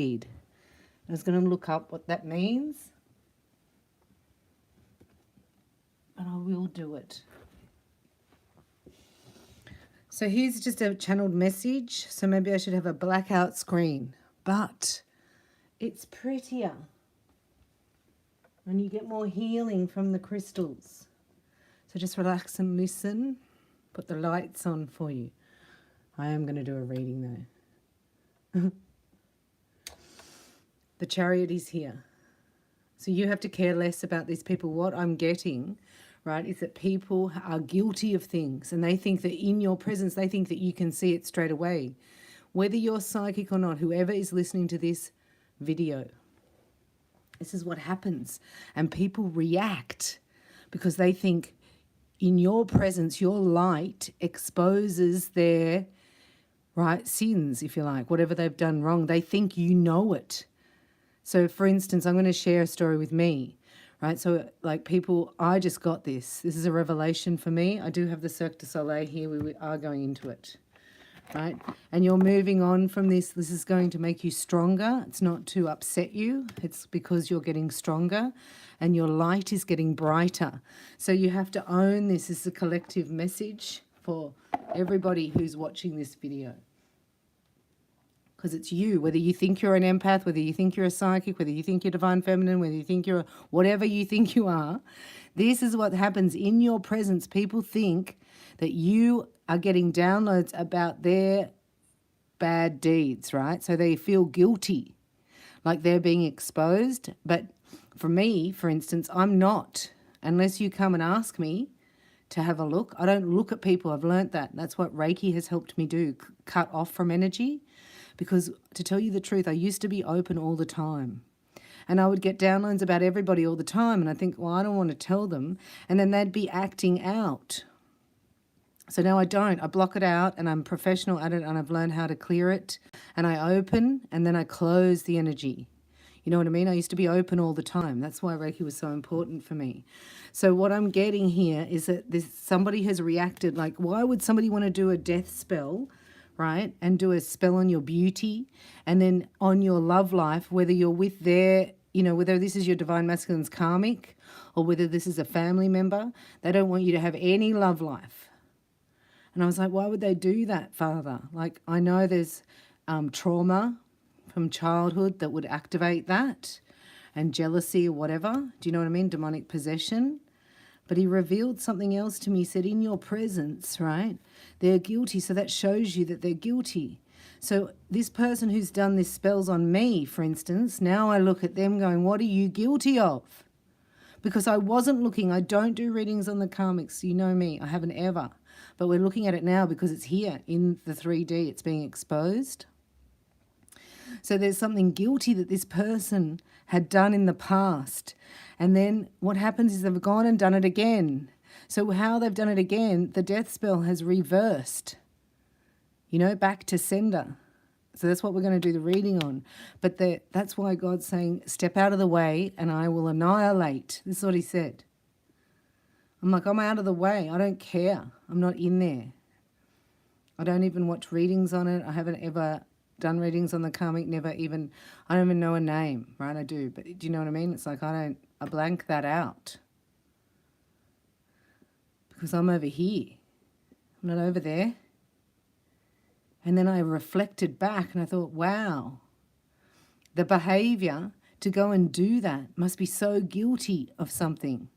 I was going to look up what that means, and I will do it. So here's just a channeled message. So maybe I should have a blackout screen, but it's prettier and you get more healing from the crystals. So just relax and listen. Put the lights on for you. I am going to do a reading though. The Chariot is here. So you have to care less about these people. What I'm getting, right, is that people are guilty of things and they think that in your presence, they think that you can see it straight away. Whether you're psychic or not, whoever is listening to this video, this is what happens. And people react because they think in your presence, your light exposes their, right, sins, if you like, whatever they've done wrong. They think you know it. So, for instance, I'm going to share a story with me, right? So, like people, I just got this. This is a revelation for me. I do have the Cirque du Soleil here. We are going into it, right? And you're moving on from this. This is going to make you stronger. It's not to upset you. It's because you're getting stronger and your light is getting brighter. So you have to own this. This is a collective message for everybody who's watching this video. Because it's you, whether you think you're an empath, whether you think you're a psychic, whether you think you're divine feminine, whether you think you're whatever you think you are, this is what happens in your presence. People think that you are getting downloads about their bad deeds, right? So they feel guilty, like they're being exposed. But for me, for instance, I'm not. Unless you come and ask me to have a look. I don't look at people. I've learnt that. That's what Reiki has helped me do, cut off from energy. Because to tell you the truth, I used to be open all the time. And I would get downloads about everybody all the time. And I think, well, I don't want to tell them. And then they'd be acting out. So now I don't. I block it out and I'm professional at it and I've learned how to clear it. And I open and then I close the energy. You know what I mean? I used to be open all the time. That's why Reiki was so important for me. So what I'm getting here is that somebody has reacted. Like, why would somebody want to do a death spell, right, and do a spell on your beauty and then on your love life, whether you're with their, you know, whether this is your divine masculine's karmic or whether this is a family member, they don't want you to have any love life. And I was like, why would they do that, Father? Like, I know there's trauma from childhood that would activate that and jealousy or whatever. Do you know what I mean? Demonic possession. But he revealed something else to me. He said, in your presence, right, they're guilty. So that shows you that they're guilty. So this person who's done this spells on me, for instance, now I look at them going, what are you guilty of? Because I wasn't looking. I don't do readings on the karmics. You know me. I haven't ever. But we're looking at it now because it's here in the 3D. It's being exposed. So there's something guilty that this person had done in the past. And then what happens is they've gone and done it again. So how they've done it again, the death spell has reversed, you know, back to sender. So that's what we're going to do the reading on. But that's why God's saying, step out of the way and I will annihilate. This is what he said. I'm like, I'm out of the way. I don't care. I'm not in there. I don't even watch readings on it. I haven't ever done readings on the karmic, I don't even know a name, right? I do, but do you know what I mean? It's like I blank that out because I'm over here. I'm not over there. And then I reflected back and I thought, wow, the behavior to go and do that must be so guilty of something.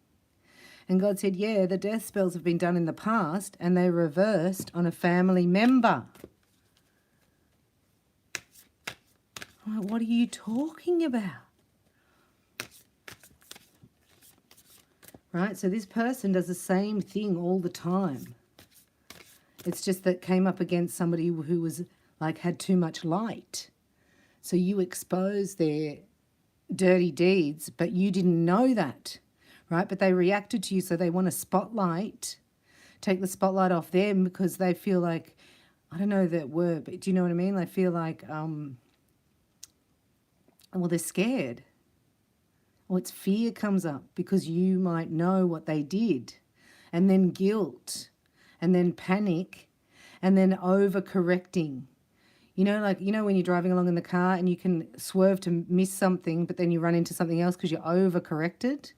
And God said, yeah, the death spells have been done in the past and they reversed on a family member. I'm like, what are you talking about? Right? So this person does the same thing all the time. It's just that came up against somebody who was like had too much light. So you expose their dirty deeds, but you didn't know that, right? But they reacted to you, so they want a spotlight, take the spotlight off them because they feel like, I don't know that word, but do you know what I mean? They feel like, well, they're scared. Or it's fear comes up because you might know what they did. And then guilt. And then panic. And then overcorrecting. You know, like, you know, when you're driving along in the car and you can swerve to miss something, but then you run into something else because you're overcorrected,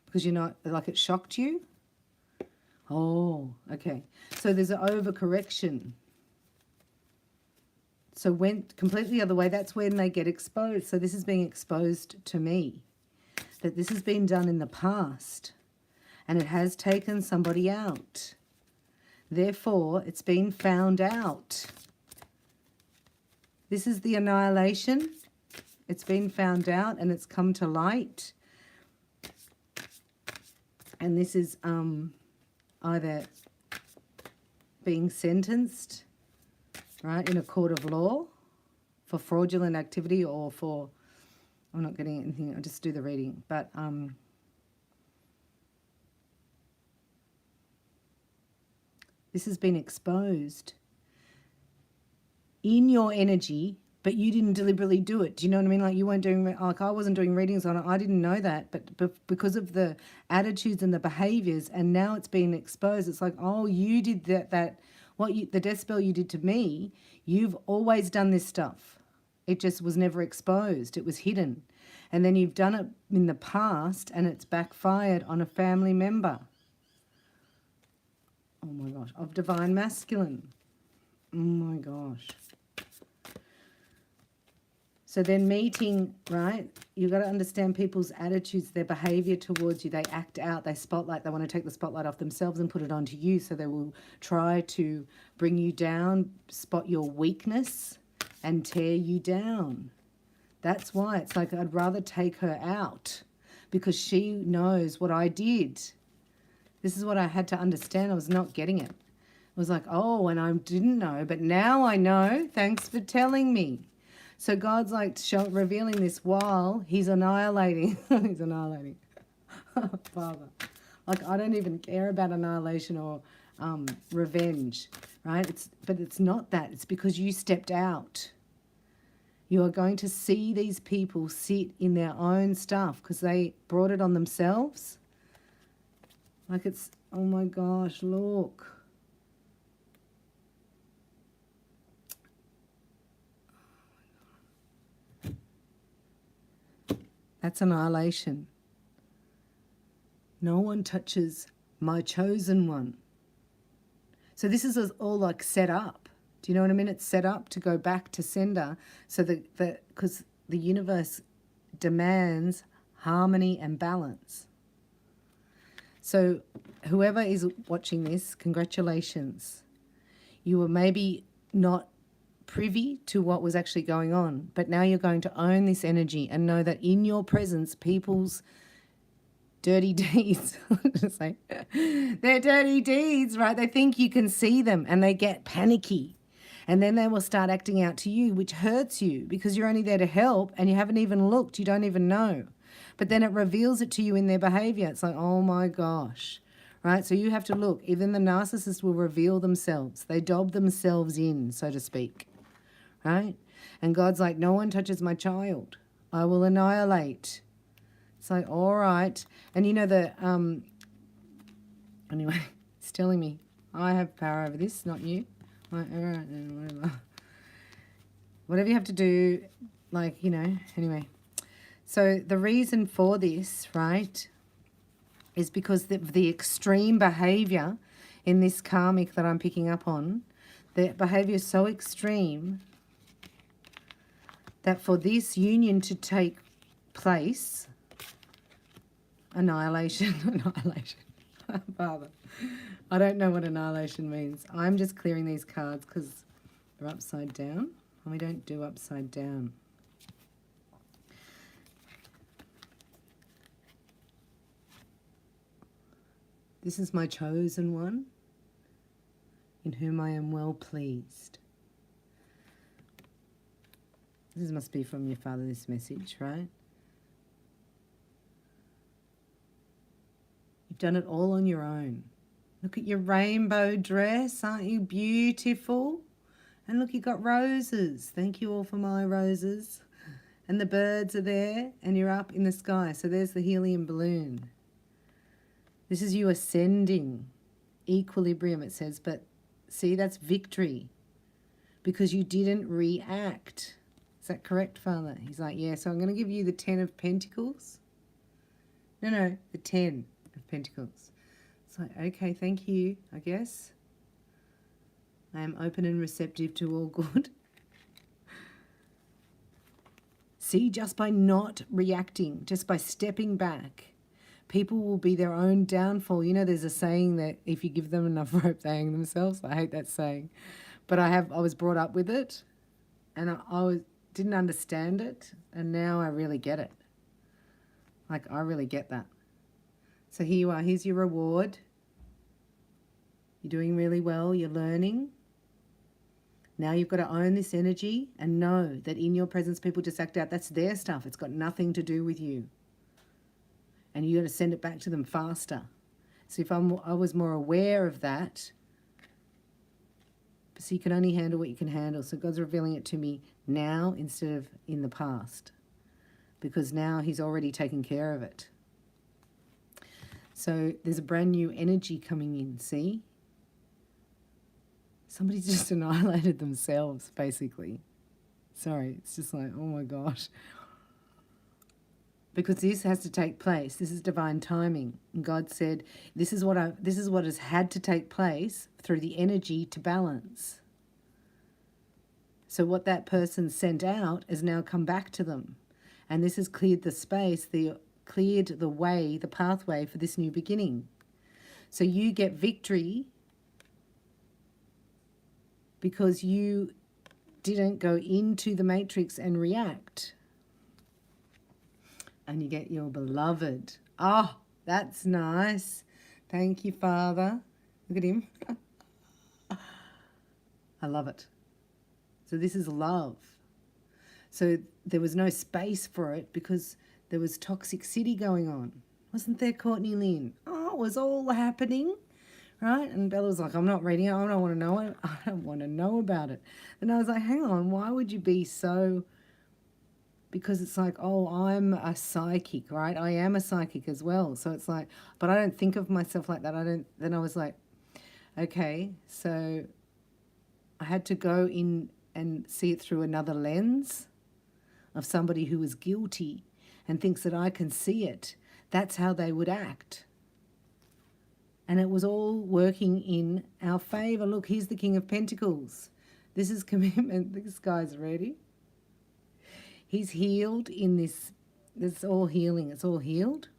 because you're not, like, it shocked you. Oh, okay. So there's an overcorrection. So went completely the other way. That's when they get exposed. So this is being exposed to me, that this has been done in the past and it has taken somebody out. Therefore, it's been found out. This is the annihilation. It's been found out and it's come to light. And this is either being sentenced, right, in a court of law for fraudulent activity or for, I'm not getting anything, I'll just do the reading, but this has been exposed in your energy, but you didn't deliberately do it. Do you know what I mean? Like, you weren't doing, like, I wasn't doing readings on it. I didn't know that, but because of the attitudes and the behaviors, and now it's been exposed. It's like, oh, you did that the death spell you did to me, you've always done this stuff. It just was never exposed. It was hidden. And then you've done it in the past and it's backfired on a family member. Oh my gosh, of divine masculine. Oh my gosh. So then meeting, right, you've got to understand people's attitudes, their behavior towards you. They act out, they spotlight, they want to take the spotlight off themselves and put it onto you. So they will try to bring you down, spot your weakness and tear you down. That's why it's like, I'd rather take her out because she knows what I did. This is what I had to understand. I was not getting it. I was like, oh, and I didn't know, but now I know. Thanks for telling me. So God's like revealing this while he's annihilating. He's annihilating. Father. Like, I don't even care about annihilation or revenge, right? But it's not that. It's because you stepped out. You are going to see these people sit in their own stuff because they brought it on themselves. Like, it's, oh my gosh, look. That's annihilation. No one touches my chosen one. So this is all like set up. Do you know what I mean? It's set up to go back to sender so that because the universe demands harmony and balance. So whoever is watching this, congratulations. You were maybe not privy to what was actually going on, but now you're going to own this energy and know that in your presence, people's dirty deeds, they're dirty deeds, right? They think you can see them and they get panicky. And then they will start acting out to you, which hurts you because you're only there to help and you haven't even looked. You don't even know. But then it reveals it to you in their behavior. It's like, oh my gosh, right? So you have to look. Even the narcissist will reveal themselves. They dob themselves in, so to speak, right? And God's like, no one touches my child. I will annihilate. It's like, all right. And you know, anyway, it's telling me I have power over this, not you. Like, all right, whatever. Whatever you have to do, like, you know, anyway. So the reason for this, right, is because the extreme behavior in this karmic that I'm picking up on, the behavior is so extreme that for this union to take place, annihilation, annihilation, Father, I don't know what annihilation means. I'm just clearing these cards because they're upside down, and we don't do upside down. This is my chosen one, in whom I am well pleased. This must be from your father, this message, right? You've done it all on your own. Look at your rainbow dress. Aren't you beautiful? And look, you got roses. Thank you all for my roses. And the birds are there, and you're up in the sky. So there's the helium balloon. This is you ascending. Equilibrium, it says. But see, that's victory. because you didn't react. Is that correct, Father? He's like, yeah, so I'm going to give you the 10 of Pentacles. No, the 10 of Pentacles. It's like, okay, thank you, I guess. I am open and receptive to all good. See, just by not reacting, just by stepping back, people will be their own downfall. You know, there's a saying that if you give them enough rope, they hang themselves. I hate that saying. But I was brought up with it, and I didn't understand it, and now I really get it. Like, I really get that. So here you are. Here's your reward. You're doing really well. You're learning. Now you've got to own this energy and know that in your presence people just act out. That's their stuff. It's got nothing to do with you. And you got to send it back to them faster. So if I was more aware of that, so you can only handle what you can handle. So God's revealing it to me now instead of in the past, because now he's already taken care of it. So there's a brand new energy coming in, see? Somebody's just annihilated themselves, basically. Sorry, it's just like, oh my gosh. Because this has to take place. This is divine timing. And God said, this is what has had to take place through the energy to balance. So what that person sent out has now come back to them. And this has cleared the space, cleared the way, the pathway for this new beginning. So you get victory because you didn't go into the matrix and react. And you get your beloved. Oh, that's nice. Thank you, Father. Look at him. I love it. So this is love. So there was no space for it because there was toxicity going on. Wasn't there, Courtney Lynn? Oh, it was all happening. Right? And Bella was like, I'm not reading it. I don't want to know it. I don't want to know about it. And I was like, hang on, why would you be so... Because it's like, oh, I'm a psychic, right? I am a psychic as well. So it's like, but I don't think of myself like that. Then I was like, okay, so I had to go in and see it through another lens of somebody who is guilty and thinks that I can see it. That's how they would act. And it was all working in our favor. Look, here's the King of Pentacles. This is commitment. This guy's ready. He's healed in this. It's all healing. It's all healed.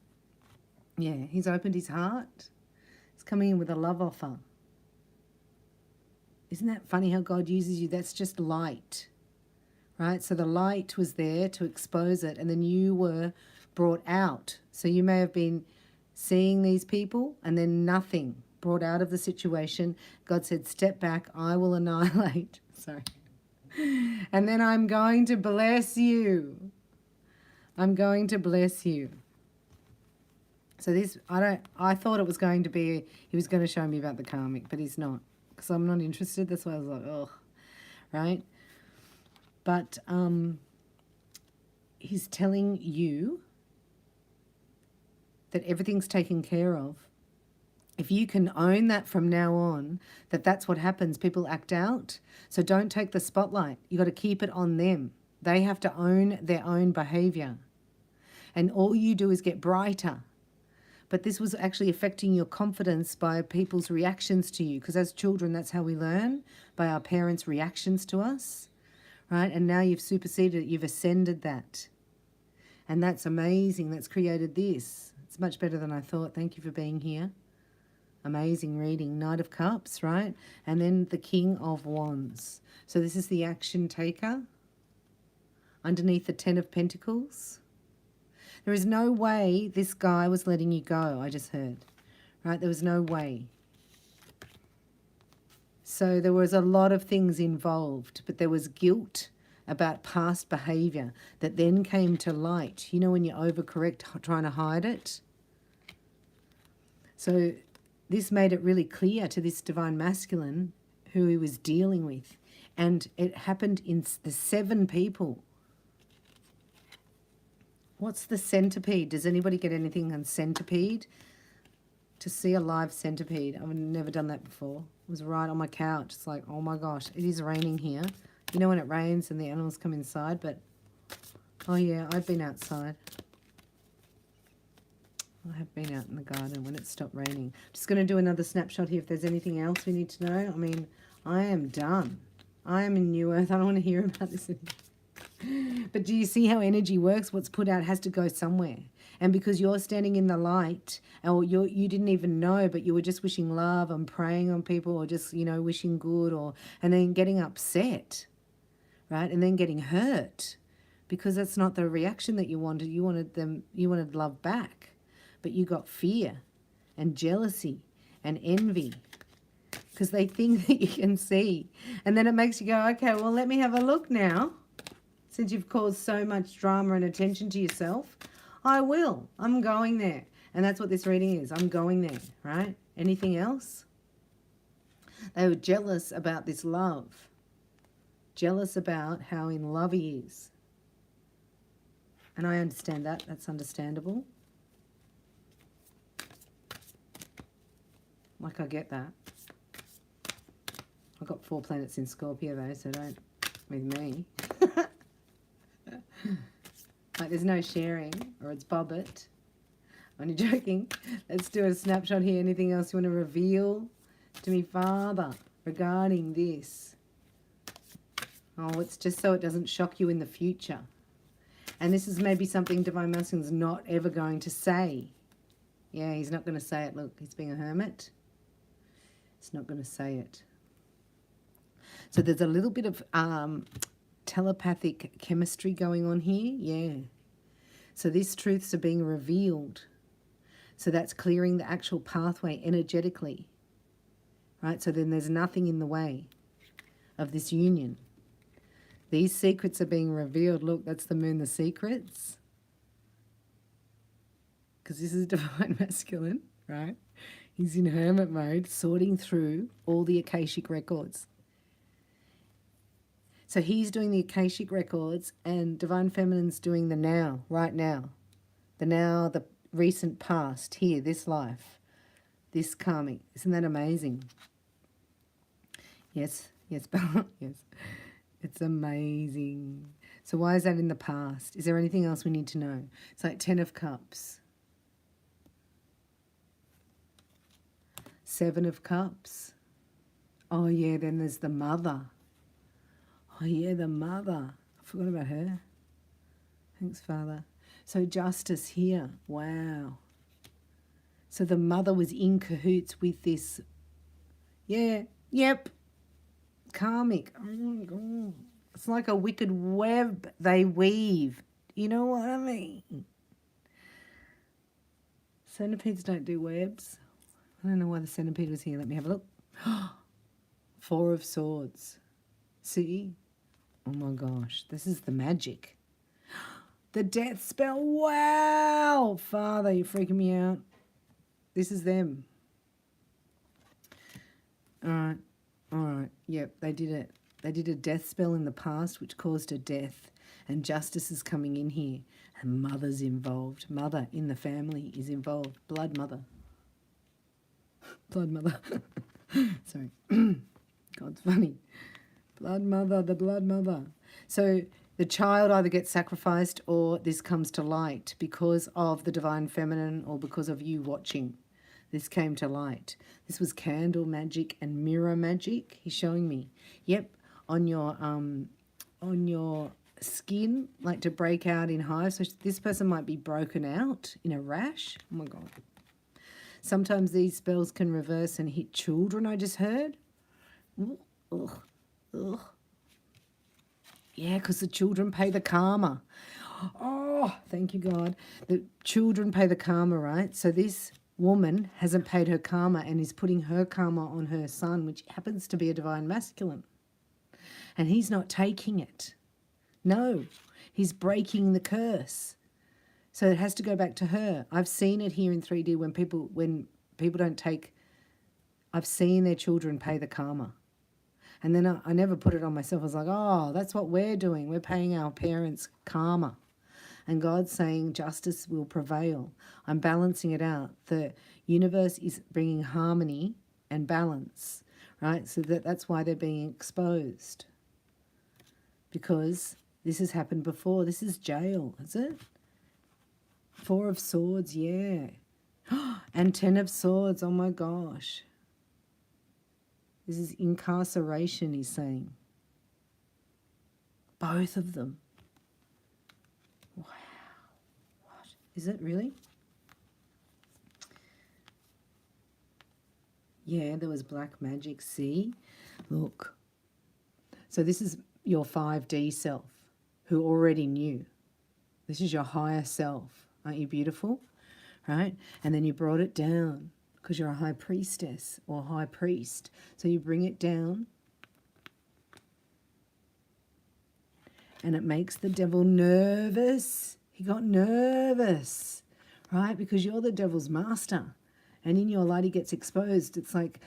Yeah, he's opened his heart. He's coming in with a love offer. Isn't that funny how God uses you? That's just light, right? So the light was there to expose it, and then you were brought out. So you may have been seeing these people and then nothing brought out of the situation. God said, step back, I will annihilate. Sorry. And then I'm going to bless you. I'm going to bless you. So this, I thought it was going to be, he was going to show me about the karmic, but he's not. Because I'm not interested. That's why I was like, oh, right? But he's telling you that everything's taken care of. If you can own that from now on, that's what happens. People act out. So don't take the spotlight. You got to keep it on them. They have to own their own behavior. And all you do is get brighter. But this was actually affecting your confidence by people's reactions to you. Because as children, that's how we learn, by our parents' reactions to us. Right? And now you've superseded it. You've ascended that. And that's amazing. That's created this. It's much better than I thought. Thank you for being here. Amazing reading. Knight of Cups, right? And then the King of Wands. So this is the action taker. Underneath the 10 of Pentacles. There is no way this guy was letting you go, I just heard. Right? There was no way. So there was a lot of things involved, but there was guilt about past behavior that then came to light. You know when you overcorrect trying to hide it? So this made it really clear to this divine masculine who he was dealing with. And it happened in the 7 people. What's the centipede? Does anybody get anything on centipede? to see a live centipede. I've never done that before. It was right on my couch. It's like, oh my gosh, it is raining here. You know when it rains and the animals come inside, but oh yeah, I've been outside. I have been out in the garden when it stopped raining. Just going to do another snapshot here if there's anything else we need to know. I mean, I am done. I am in New Earth. I don't want to hear about this anymore. But do you see how energy works? What's put out has to go somewhere. And because you're standing in the light, or you didn't even know, but you were just wishing love and praying on people, or just, you know, wishing good, and then getting upset, right? And then getting hurt because that's not the reaction that you wanted. You wanted love back. But you got fear and jealousy and envy because they think that you can see. And then it makes you go, okay, well, let me have a look now. Since you've caused so much drama and attention to yourself, I will. I'm going there. And that's what this reading is. I'm going there, right? Anything else? They were jealous about this love. Jealous about how in love he is. And I understand that. That's understandable. Like, I get that. I've got 4 planets in Scorpio, though, so don't with me. Like, there's no sharing, or it's bobbit. Only joking. Let's do a snapshot here. Anything else you want to reveal to me, Father, regarding this? Oh, it's just so it doesn't shock you in the future. And this is maybe something Divine Masculine's not ever going to say. Yeah, he's not going to say it. Look, he's being a hermit. It's not going to say it. So there's a little bit of telepathic chemistry going on here. Yeah. So these truths are being revealed. So that's clearing the actual pathway energetically. Right? So then there's nothing in the way of this union. These secrets are being revealed. Look, that's the moon, the secrets. Because this is Divine Masculine, right? He's in hermit mode, sorting through all the Akashic records. So he's doing the Akashic records and Divine Feminine's doing the now, right now. The now, the recent past, here, this life, this karmic. Isn't that amazing? Yes, yes, Bella, yes. It's amazing. So why is that in the past? Is there anything else we need to know? It's like 10 of Cups. 7 of Cups. Oh, yeah, then there's the mother. Oh, yeah, the mother. I forgot about her. Thanks, Father. So justice here. Wow. So the mother was in cahoots with this. Yeah, yep. Karmic. Oh, my God. It's like a wicked web they weave. You know what I mean? Centipedes don't do webs. I don't know why the centipede was here. Let me have a look. 4 of Swords. See? Oh my gosh. This is the magic. The death spell. Wow. Father, you're freaking me out. This is them. All right. All right. Yep, they did it. They did a death spell in the past which caused a death. And justice is coming in here. And mother's involved. Mother in the family is involved. Blood mother. Blood mother. Sorry. God's funny. Blood mother, the blood mother. So the child either gets sacrificed or this comes to light because of the Divine Feminine or because of you watching. This came to light. This was candle magic and mirror magic. He's showing me. Yep, on your skin, like to break out in hives. So this person might be broken out in a rash. Oh my God. Sometimes these spells can reverse and hit children, I just heard. Ugh. Ugh. Yeah, because the children pay the karma. Oh, thank you, God. The children pay the karma, right? So this woman hasn't paid her karma and is putting her karma on her son, which happens to be a Divine Masculine. And he's not taking it. No, he's breaking the curse. So it has to go back to her. I've seen it here in 3D when people don't take, I've seen their children pay the karma. And then I never put it on myself. I was like, oh, that's what we're doing. We're paying our parents karma. And God's saying justice will prevail. I'm balancing it out. The universe is bringing harmony and balance, right? So that's why they're being exposed. Because this has happened before. This is jail, is it? 4 of Swords, yeah. And 10 of Swords, oh my gosh. This is incarceration, he's saying. Both of them. Wow. What? Is it really? Yeah, there was black magic. See? Look. So this is your 5D self who already knew. This is your higher self. Aren't you beautiful? Right? And then you brought it down because you're a high priestess or high priest. So you bring it down. And it makes the devil nervous. He got nervous, right? Because you're the devil's master. And in your light, he gets exposed. It's like,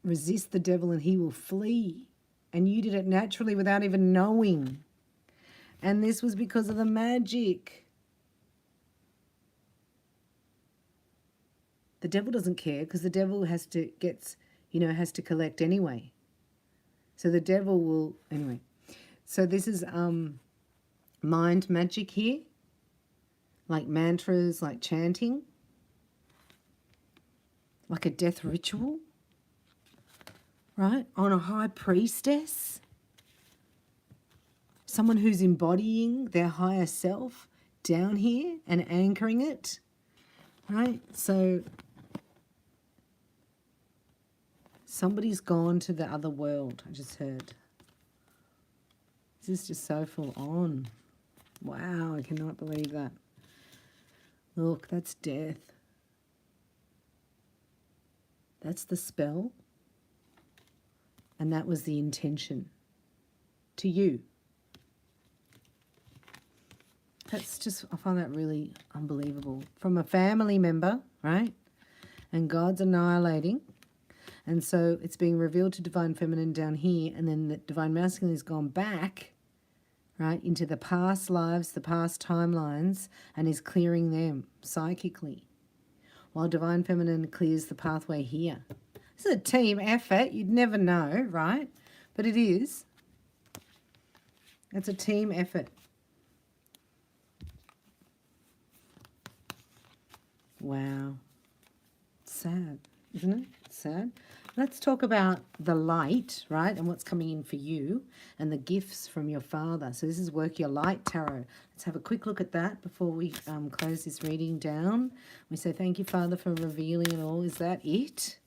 resist the devil and he will flee. And you did it naturally without even knowing. And this was because of the magic. The devil doesn't care because the devil has to collect anyway. So the devil will, anyway. So this is mind magic here, like mantras, like chanting, like a death ritual, right? On a high priestess, someone who's embodying their higher self down here and anchoring it, right? So somebody's gone to the other world, I just heard. This is just so full on. Wow, I cannot believe that. Look, that's death. That's the spell. And that was the intention to you. That's just, I find that really unbelievable. From a family member, right? And God's annihilating. And so it's being revealed to Divine Feminine down here, and then the Divine Masculine has gone back, right, into the past lives, the past timelines, and is clearing them psychically, while Divine Feminine clears the pathway here. This is a team effort. You'd never know, right? But it is. It's a team effort. Wow. Sad, isn't it? Sad. Let's talk about the light, right, and what's coming in for you and the gifts from your father. So this is Work Your Light Tarot. Let's have a quick look at that before we close this reading down. We say thank you, Father, for revealing it all. Is that it?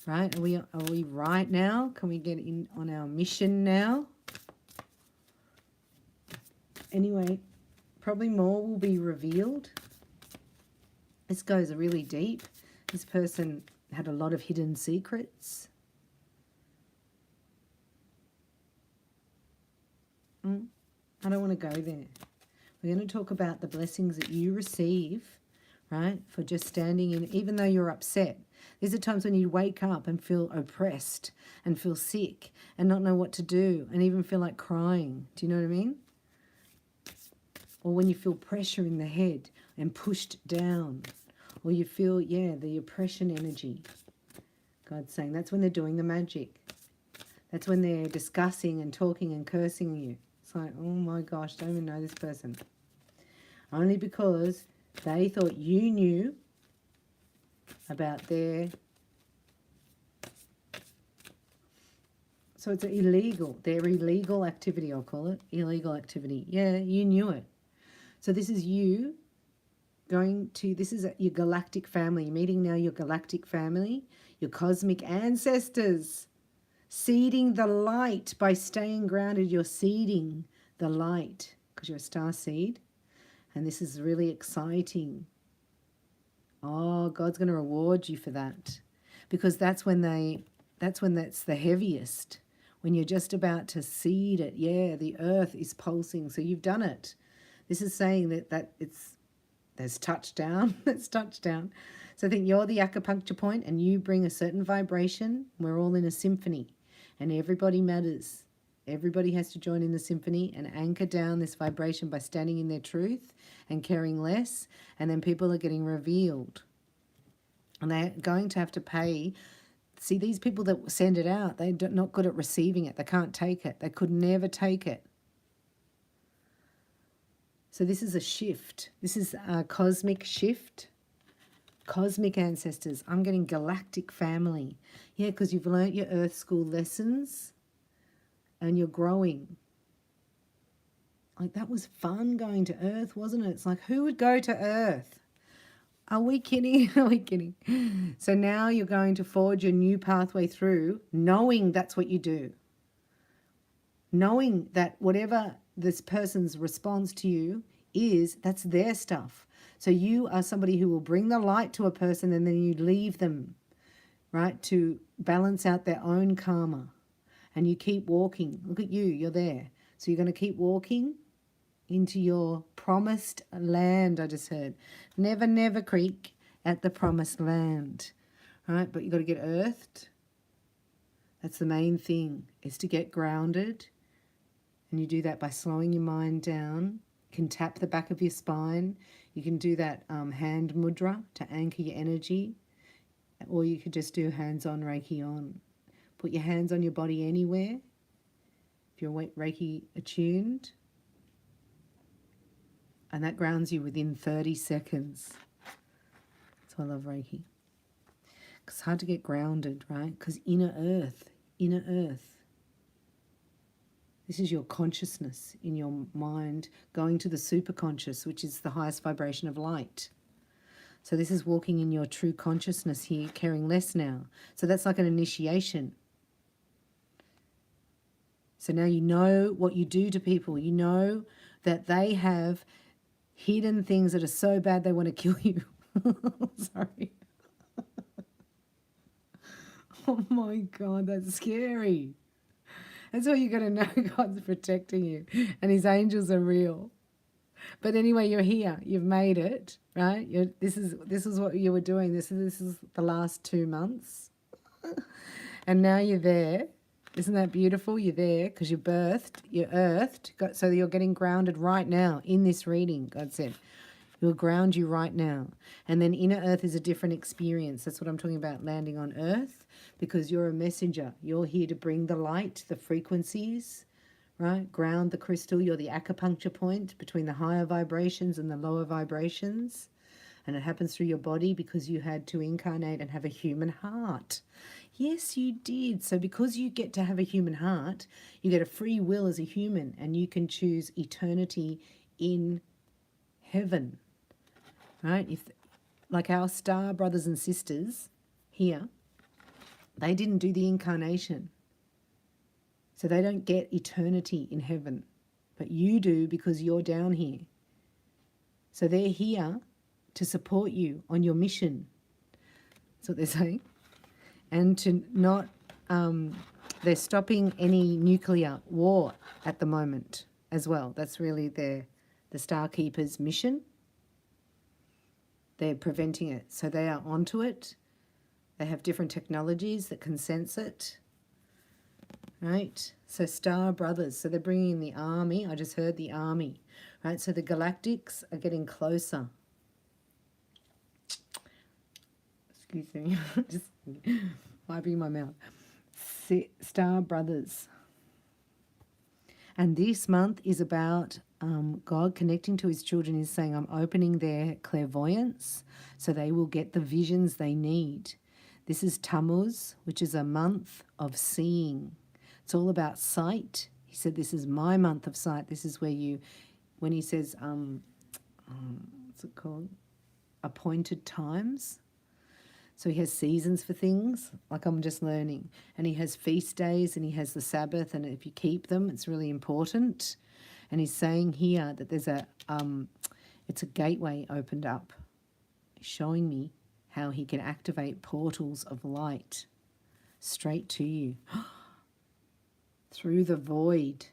Right? Are we right now? Can we get in on our mission now? Anyway, probably more will be revealed. This goes really deep. This person had a lot of hidden secrets. I don't want to go there. We're going to talk about the blessings that you receive, right, for just standing in, even though you're upset. These are times when you wake up and feel oppressed and feel sick and not know what to do and even feel like crying. Do you know what I mean? Or when you feel pressure in the head and pushed down. Or you feel, the oppression energy. God's saying that's when they're doing the magic. That's when they're discussing and talking and cursing you. It's like, oh my gosh, don't even know this person. Only because they thought you knew about their... So it's their illegal activity, I'll call it. Illegal activity. Yeah, you knew it. So this is you this is your galactic family. You're meeting now your galactic family, your cosmic ancestors. Seeding the light by staying grounded. You're seeding the light because you're a star seed. And this is really exciting. Oh, God's going to reward you for that. Because that's when that's the heaviest. When you're just about to seed it. Yeah, the earth is pulsing. So you've done it. This is saying that there's touchdown. It's touchdown. So I think you're the acupuncture point and you bring a certain vibration. We're all in a symphony and everybody matters. Everybody has to join in the symphony and anchor down this vibration by standing in their truth and caring less. And then people are getting revealed. And they're going to have to pay. See, these people that send it out, they're not good at receiving it. They can't take it. They could never take it. So this is a shift. This is a cosmic shift. Cosmic ancestors. I'm getting galactic family. Yeah, because you've learnt your Earth school lessons and you're growing. Like, that was fun going to Earth, wasn't it? It's like, who would go to Earth? Are we kidding? Are we kidding? So now you're going to forge a new pathway through, knowing that's what you do. Knowing that whatever this person's response to you is, that's their stuff. So you are somebody who will bring the light to a person and then you leave them, right, to balance out their own karma. And you keep walking. Look at you, you're there. So you're going to keep walking into your promised land, I just heard. Never, never creak at the promised land, right? But you've got to get earthed. That's the main thing, is to get grounded. And you do that by slowing your mind down. You can tap the back of your spine. You can do that hand mudra to anchor your energy. Or you could just do hands-on Reiki on. Put your hands on your body anywhere. If you're Reiki attuned. And that grounds you within 30 seconds. That's why I love Reiki. Because it's hard to get grounded, right? Because inner earth. This is your consciousness in your mind going to the superconscious, which is the highest vibration of light. So this is walking in your true consciousness here, caring less now. So that's like an initiation. So now you know what you do to people. You know that they have hidden things that are so bad they want to kill you. Sorry. Oh my God, that's scary. That's why you got to know God's protecting you and his angels are real. But anyway, you're here. You've made it, right? This is what you were doing. This is the last 2 months. And now you're there. Isn't that beautiful? You're there because you're earthed. So you're getting grounded right now in this reading, God said. He'll ground you right now. And then inner earth is a different experience. That's what I'm talking about, landing on earth, because you're a messenger. You're here to bring the light, the frequencies, right? Ground the crystal. You're the acupuncture point between the higher vibrations and the lower vibrations. And it happens through your body because you had to incarnate and have a human heart. Yes, you did. So because you get to have a human heart, you get a free will as a human and you can choose eternity in heaven, right? Like our star brothers and sisters here, they didn't do the incarnation. So they don't get eternity in heaven. But you do because you're down here. So they're here to support you on your mission. That's what they're saying. And to not, they're stopping any nuclear war at the moment as well. That's really the Star Keeper's mission. They're preventing it. So they are onto it. They have different technologies that can sense it. Right? So Star Brothers. So they're bringing in the army. I just heard the army. Right? So the galactics are getting closer. Excuse me. Just wiping my mouth. Star Brothers. And this month is about God connecting to his children. Is saying, I'm opening their clairvoyance so they will get the visions they need. This is Tammuz, which is a month of seeing. It's all about sight. He said, this is my month of sight. This is where you, when he says, what's it called? Appointed times. So he has seasons for things, like I'm just learning. And he has feast days and he has the Sabbath. And if you keep them, it's really important. And he's saying here that there's it's a gateway opened up. He's showing me how he can activate portals of light straight to you through the void.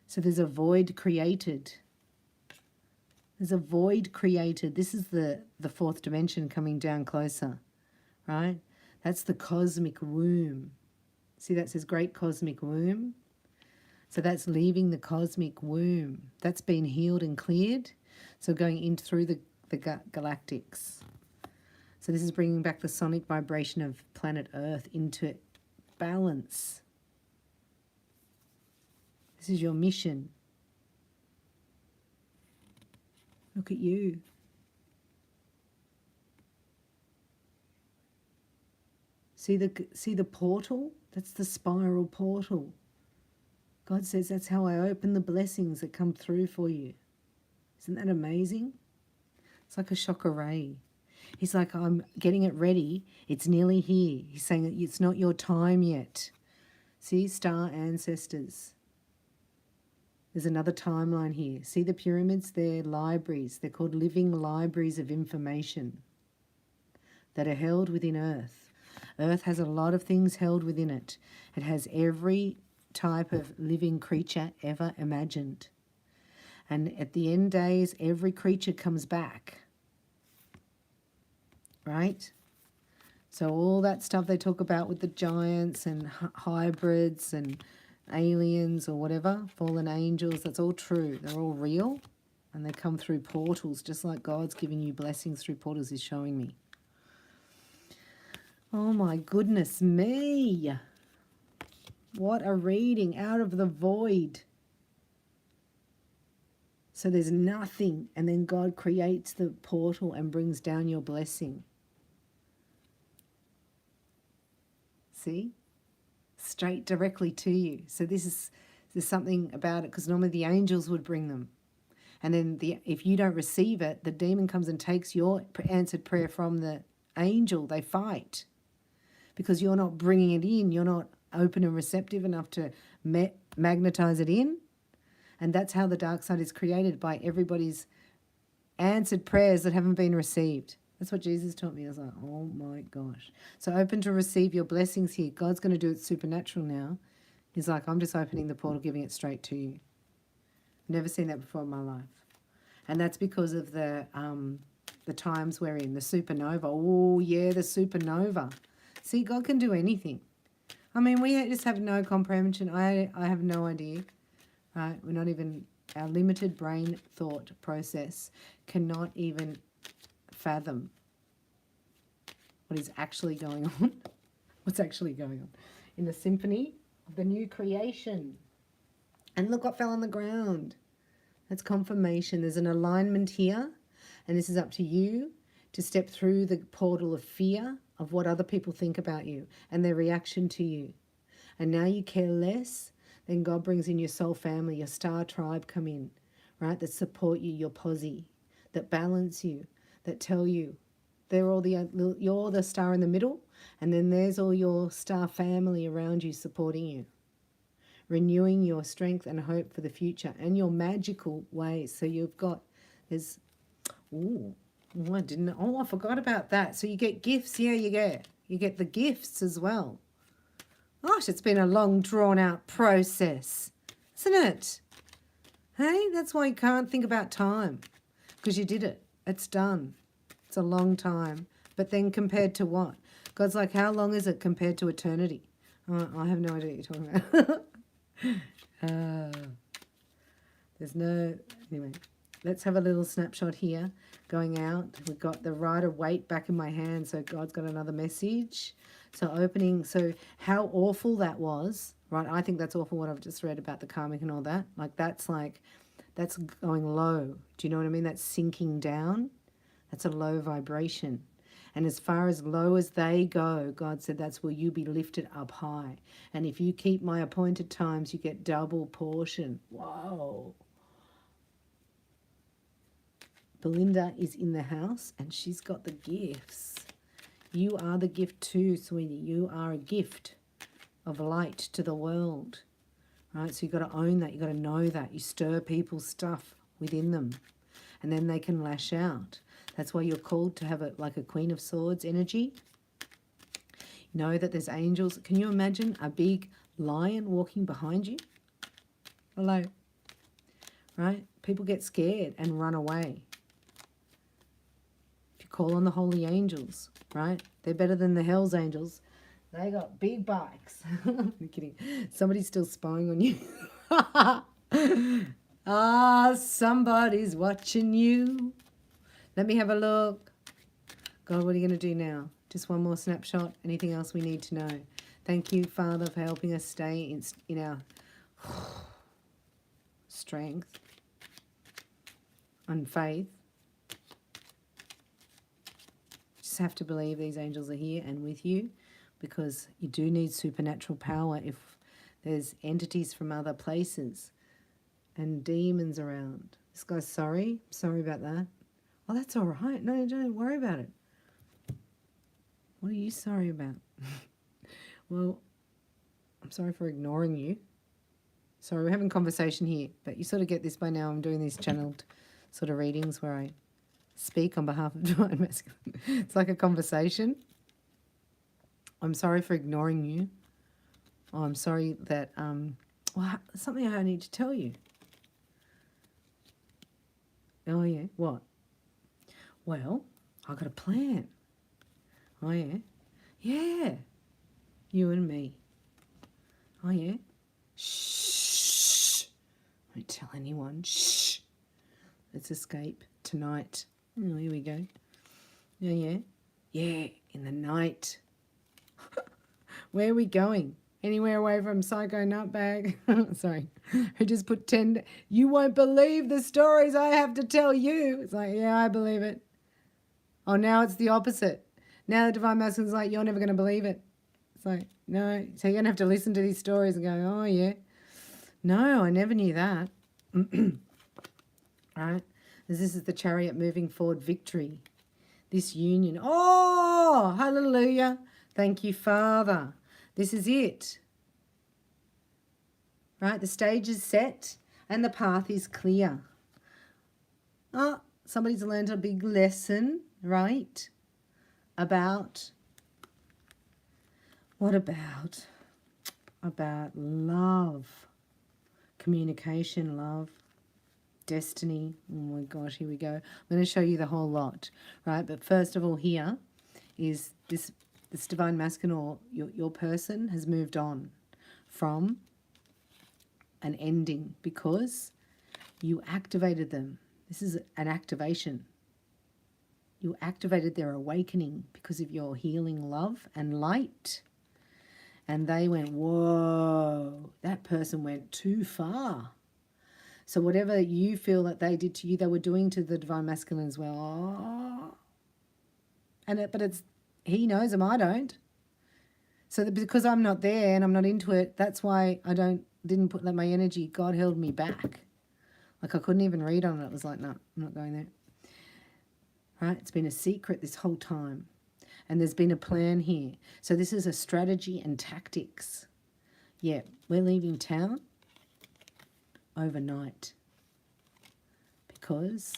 So there's a void created. There's a void created. This is the fourth dimension coming down closer, right? That's the cosmic womb. See, that says great cosmic womb. So that's leaving the cosmic womb. That's been healed and cleared. So going in through the galactics. So this is bringing back the sonic vibration of planet Earth into balance. This is your mission. Look at you. See the portal? That's the spiral portal. God says that's how I open the blessings that come through for you. Isn't that amazing? It's like a chakra ray. He's like, I'm getting it ready. It's nearly here. He's saying it's not your time yet. See, star ancestors. There's another timeline here. See the pyramids? They're libraries. They're called living libraries of information that are held within Earth. Earth has a lot of things held within it. It has every type of living creature ever imagined. And at the end days, every creature comes back. Right? So all that stuff they talk about with the giants and hybrids and aliens or whatever, fallen angels, that's all true. They're all real. And they come through portals, just like God's giving you blessings through portals, He's showing me. Oh my goodness me. What a reading out of the void. So there's nothing, and then God creates the portal and brings down your blessing. See? Straight directly to you. So there's something about it, because normally the angels would bring them. And then if you don't receive it, the demon comes and takes your answered prayer from the angel. They fight because you're not bringing it in. You're not open and receptive enough to magnetize it in. And that's how the dark side is created, by everybody's answered prayers that haven't been received. That's what Jesus taught me. I was like, oh my gosh. So open to receive your blessings here. God's going to do it supernatural now. He's like, I'm just opening the portal, giving it straight to you. Never seen that before in my life. And that's because of the times we're in, the supernova. Oh, yeah, the supernova. See, God can do anything. I mean, we just have no comprehension. I have no idea. Right? We're not even, our limited brain thought process cannot even fathom what is actually going on. What's actually going on in the symphony of the new creation. And look what fell on the ground. That's confirmation. There's an alignment here, and this is up to you to step through the portal of fear of what other people think about you and their reaction to you. And now you care less. Then God brings in your soul family, your star tribe come in, right, that support you, your posse, that balance you, that tell you they're all you're the star in the middle, and then there's all your star family around you supporting you, renewing your strength and hope for the future and your magical ways. So you've got, I forgot about that. So you get gifts, yeah, you get the gifts as well. Gosh, it's been a long, drawn-out process, isn't it? Hey, that's why you can't think about time, because you did it. It's done. It's a long time. But then compared to what? God's like, how long is it compared to eternity? I have no idea what you're talking about. There's no... Anyway, let's have a little snapshot here going out. We've got the Rider-Waite back in my hand, so God's got another message. So opening, so how awful that was, right? I think that's awful what I've just read about the karmic and all that. That's going low. Do you know what I mean? That's sinking down. That's a low vibration. And as far as low as they go, God said that's where you be lifted up high. And if you keep my appointed times, you get double portion. Whoa. Belinda is in the house and she's got the gifts. You are the gift too, sweetie. You are a gift of light to the world. Right? So you've got to own that. You've got to know that. You stir people's stuff within them. And then they can lash out. That's why you're called to have it like a Queen of Swords energy. Know that there's angels. Can you imagine a big lion walking behind you? Hello. Right? People get scared and run away. Call on the holy angels, right? They're better than the hell's angels. They got big bikes. I'm kidding. Somebody's still spying on you. Somebody's watching you. Let me have a look. God, what are you going to do now? Just one more snapshot. Anything else we need to know? Thank you, Father, for helping us stay in our strength and faith. Just have to believe these angels are here and with you, because you do need supernatural power if there's entities from other places and demons around. This guy's sorry. Sorry about that. Oh, that's all right. No, don't worry about it. What are you sorry about? Well, I'm sorry for ignoring you. Sorry, we're having conversation here, but you sort of get this by now. I'm doing these channeled sort of readings where I speak on behalf of Divine Masculine. It's like a conversation. I'm sorry for ignoring you. Oh, I'm sorry that, well, something I need to tell you. Oh, yeah, what? Well, I got a plan. Oh, yeah? Yeah. You and me. Oh, yeah? Shh. Don't tell anyone. Shh. Let's escape tonight. Oh, here we go. Yeah, yeah. Yeah, in the night. Where are we going? Anywhere away from Psycho Nutbag? Sorry. Who just put 10... You won't believe the stories I have to tell you. It's like, yeah, I believe it. Oh, now it's the opposite. Now the Divine Masculine's like, you're never going to believe it. It's like, no. So you're going to have to listen to these stories and go, oh, yeah. No, I never knew that. Right? This is the Chariot moving forward victory. This union. Oh, hallelujah. Thank you, Father. This is it. Right? The stage is set and the path is clear. Oh, somebody's learned a big lesson, right? About, what about? About love, communication, love, destiny. Oh my gosh, here we go. I'm going to show you the whole lot, right? But first of all, here is this Divine Masculine, or your person has moved on from an ending because you activated them. This is an activation. You activated their awakening because of your healing love and light. And they went, whoa, that person went too far. So whatever you feel that they did to you, they were doing to the Divine Masculine as well. Oh. But it's, he knows them, I don't. So because I'm not there and I'm not into it, that's why I didn't put that my energy. God held me back. Like I couldn't even read on it. It was like, no, I'm not going there. Right? It's been a secret this whole time. And there's been a plan here. So this is a strategy and tactics. Yeah, we're leaving town overnight because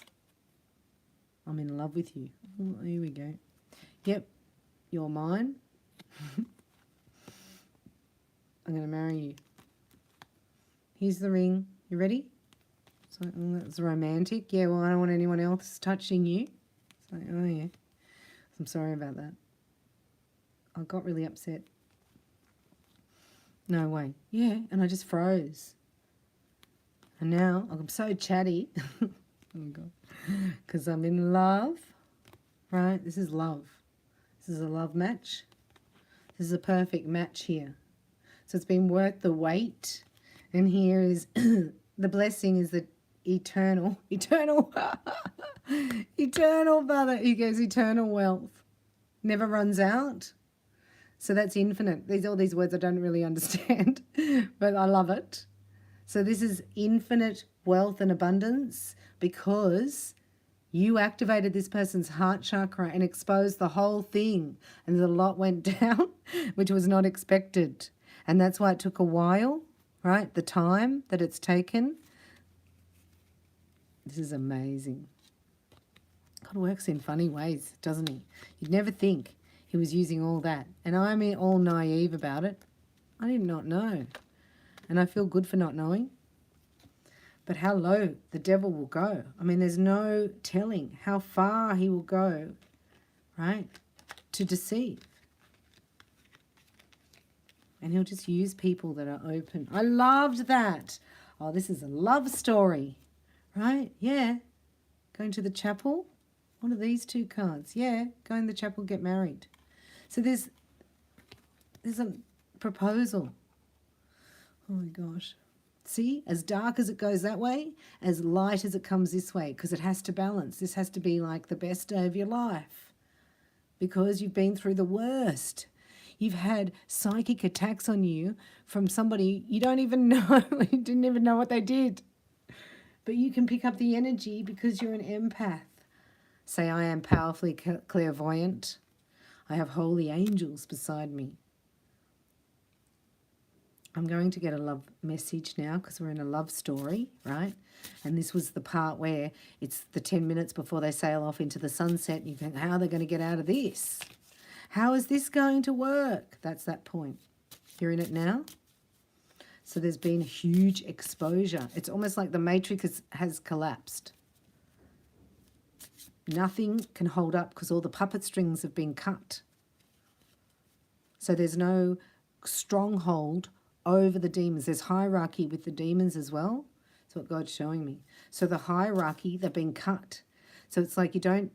I'm in love with you. Oh, here we go. Yep, you're mine. I'm going to marry you. Here's the ring. You ready? So, oh, that's romantic. Yeah, well, I don't want anyone else touching you. So, oh, yeah. I'm sorry about that. I got really upset. No way. Yeah, and I just froze. And now I'm so chatty. Oh, God. Because I'm in love. Right? This is love. This is a love match. This is a perfect match here. So it's been worth the wait. And here is the blessing is the eternal, Father. He goes eternal wealth. Never runs out. So that's infinite. All these words I don't really understand, but I love it. So this is infinite wealth and abundance because you activated this person's heart chakra and exposed the whole thing. And a lot went down, which was not expected. And that's why it took a while, right? The time that it's taken. This is amazing. God works in funny ways, doesn't he? You'd never think he was using all that. And I'm all naive about it. I did not know. And I feel good for not knowing. But how low the devil will go. I mean, there's no telling how far he will go, right, to deceive. And he'll just use people that are open. I loved that. Oh, this is a love story, right? Yeah. Going to the chapel. What are these two cards? Yeah, go in the chapel, get married. So there's a proposal. Oh my gosh. See, as dark as it goes that way, as light as it comes this way, because it has to balance. This has to be like the best day of your life because you've been through the worst. You've had psychic attacks on you from somebody you don't even know. You didn't even know what they did. But you can pick up the energy because you're an empath. Say, I am powerfully clairvoyant. I have holy angels beside me. I'm going to get a love message now because we're in a love story, right? And this was the part where it's the 10 minutes before they sail off into the sunset. And you think, how are they going to get out of this? How is this going to work? That's that point. You're in it now. So there's been a huge exposure. It's almost like the matrix has collapsed. Nothing can hold up because all the puppet strings have been cut. So there's no stronghold over the demons. There's hierarchy with the demons as well. That's what God's showing me. So the hierarchy, they've been cut. So it's like you're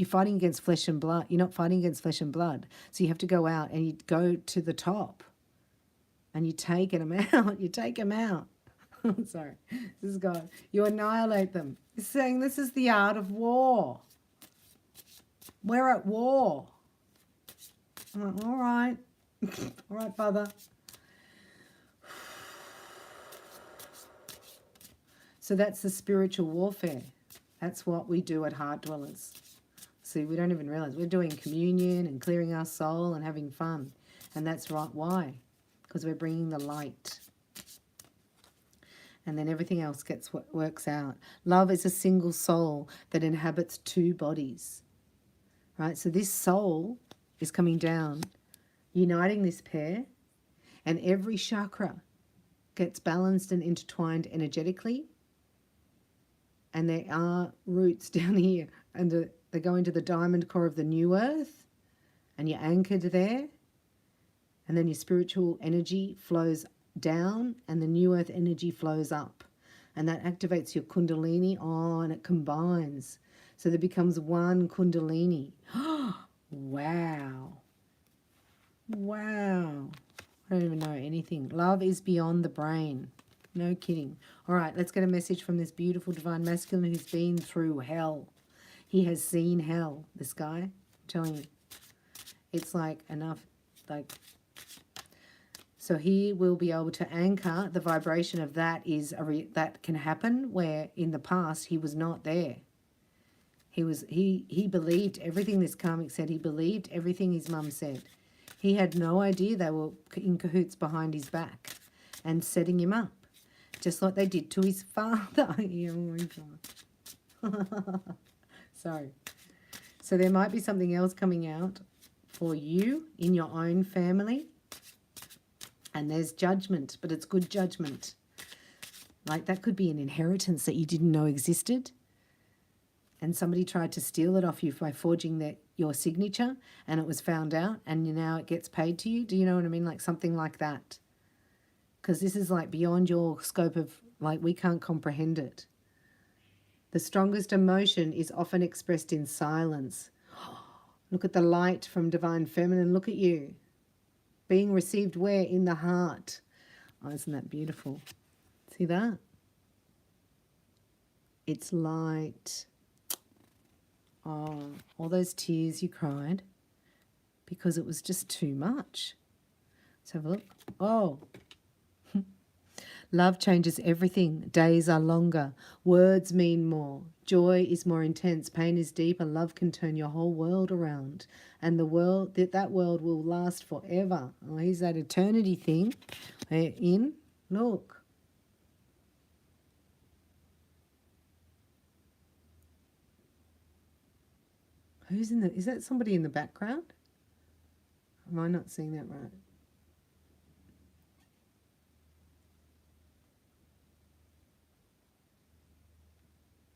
fighting against flesh and blood. You're not fighting against flesh and blood. So you have to go out and you go to the top and you take them out. You take them out. Sorry, this is God. You annihilate them. He's saying this is the art of war. We're at war. I'm like, all right. All right, Father. So that's the spiritual warfare. That's what we do at Heart Dwellers. See, we don't even realize. We're doing communion and clearing our soul and having fun. And that's right. Why? Because we're bringing the light. And then everything else works out. Love is a single soul that inhabits two bodies. Right? So this soul is coming down, uniting this pair, and every chakra gets balanced and intertwined energetically. And there are roots down here, and they go into the diamond core of the new earth, and you're anchored there. And then your spiritual energy flows down, and the new earth energy flows up. And that activates your kundalini. Oh, and it combines. So there becomes one kundalini. Wow. Wow. I don't even know anything. Love is beyond the brain. No kidding. All right, let's get a message from this beautiful divine masculine who's been through hell. He has seen hell, this guy. I'm telling you. It's like enough, like... So he will be able to anchor the vibration of that that can happen where in the past he was not there. He believed everything this karmic said. He believed everything his mum said. He had no idea they were in cahoots behind his back and setting him up. Just like they did to his father. Oh my God. Sorry. So there might be something else coming out for you in your own family. And there's judgment, but it's good judgment. Like that could be an inheritance that you didn't know existed. And somebody tried to steal it off you by forging your signature, and it was found out, and now it gets paid to you. Do you know what I mean? Like something like that. Because this is like beyond your scope of, like, we can't comprehend it. The strongest emotion is often expressed in silence. Look at the light from Divine Feminine. Look at you. Being received where? In the heart. Oh, isn't that beautiful? See that? It's light. Oh, all those tears you cried because it was just too much. Let's have a look. Oh. Love changes everything. Days are longer. Words mean more. Joy is more intense. Pain is deeper. Love can turn your whole world around. And the world, that world will last forever. Oh, here's that eternity thing. We're in. Look. Who's in the... Is that somebody in the background? Am I not seeing that right?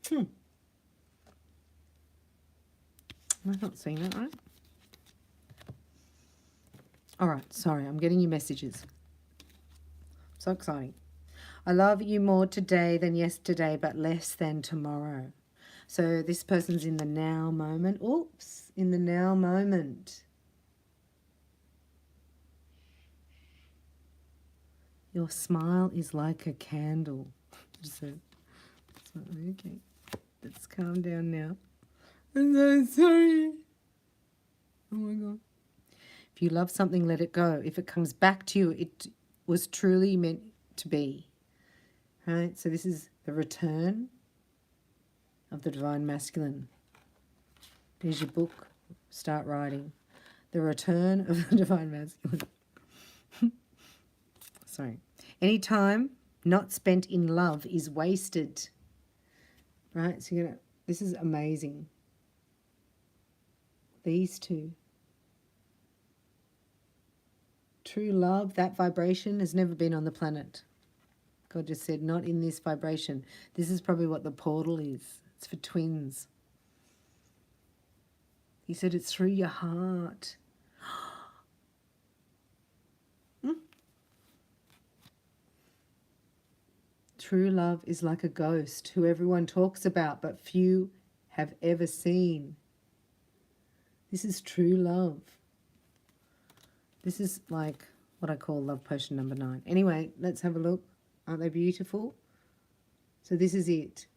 Am I not seeing that right? All right, sorry, I'm getting you messages. So exciting. I love you more today than yesterday, but less than tomorrow. So this person's in the now moment. Oops, in the now moment. Your smile is like a candle. So, okay, let's calm down now. I'm so sorry. Oh my God. If you love something, let it go. If it comes back to you, it was truly meant to be. Right? So this is the return of the Divine Masculine. Here's your book. Start writing. The return of the Divine Masculine. Sorry. Any time not spent in love is wasted. Right? So you're gonna, this is amazing. These two. True love, that vibration has never been on the planet. God just said, not in this vibration. This is probably what the portal is. It's for twins. He said it's through your heart. True love is like a ghost who everyone talks about but few have ever seen. This is true love. This is like what I call love potion number 9. Anyway, let's have a look. Aren't they beautiful? So this is it.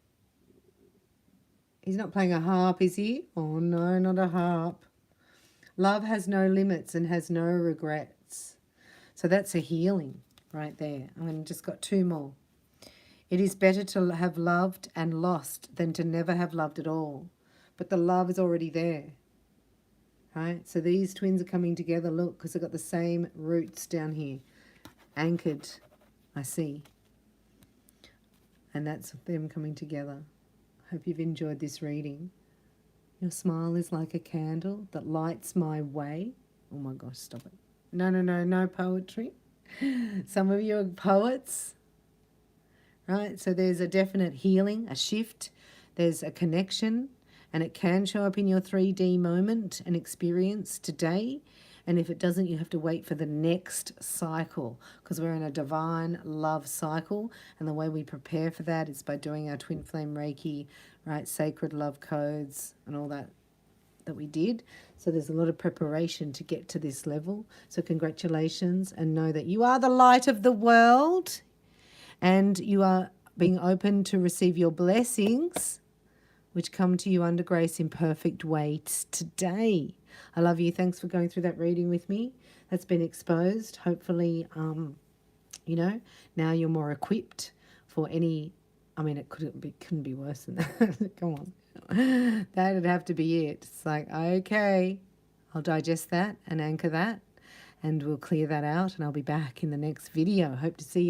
He's not playing a harp, is he? Oh no, not a harp. Love has no limits and has no regrets. So that's a healing right there. I mean, just got 2 more. It is better to have loved and lost than to never have loved at all. But the love is already there. Right? So these twins are coming together. Look, because they've got the same roots down here. Anchored, I see. And that's them coming together. Hope you've enjoyed this reading. Your smile is like a candle that lights my way. Oh my gosh, stop it. No poetry. Some of you are poets. Right? So there's a definite healing, a shift. There's a connection. And it can show up in your 3D moment and experience today. And if it doesn't, you have to wait for the next cycle, because we're in a divine love cycle. And the way we prepare for that is by doing our twin flame Reiki, right, sacred love codes and all that we did. So there's a lot of preparation to get to this level. So congratulations, and know that you are the light of the world and you are being open to receive your blessings, which come to you under grace in perfect weights today. I love you. Thanks for going through that reading with me. That's been exposed. Hopefully, you know, now you're more equipped for any, I mean, it couldn't be worse than that. Come on. That'd have to be it. It's like, okay, I'll digest that and anchor that, and we'll clear that out, and I'll be back in the next video. Hope to see you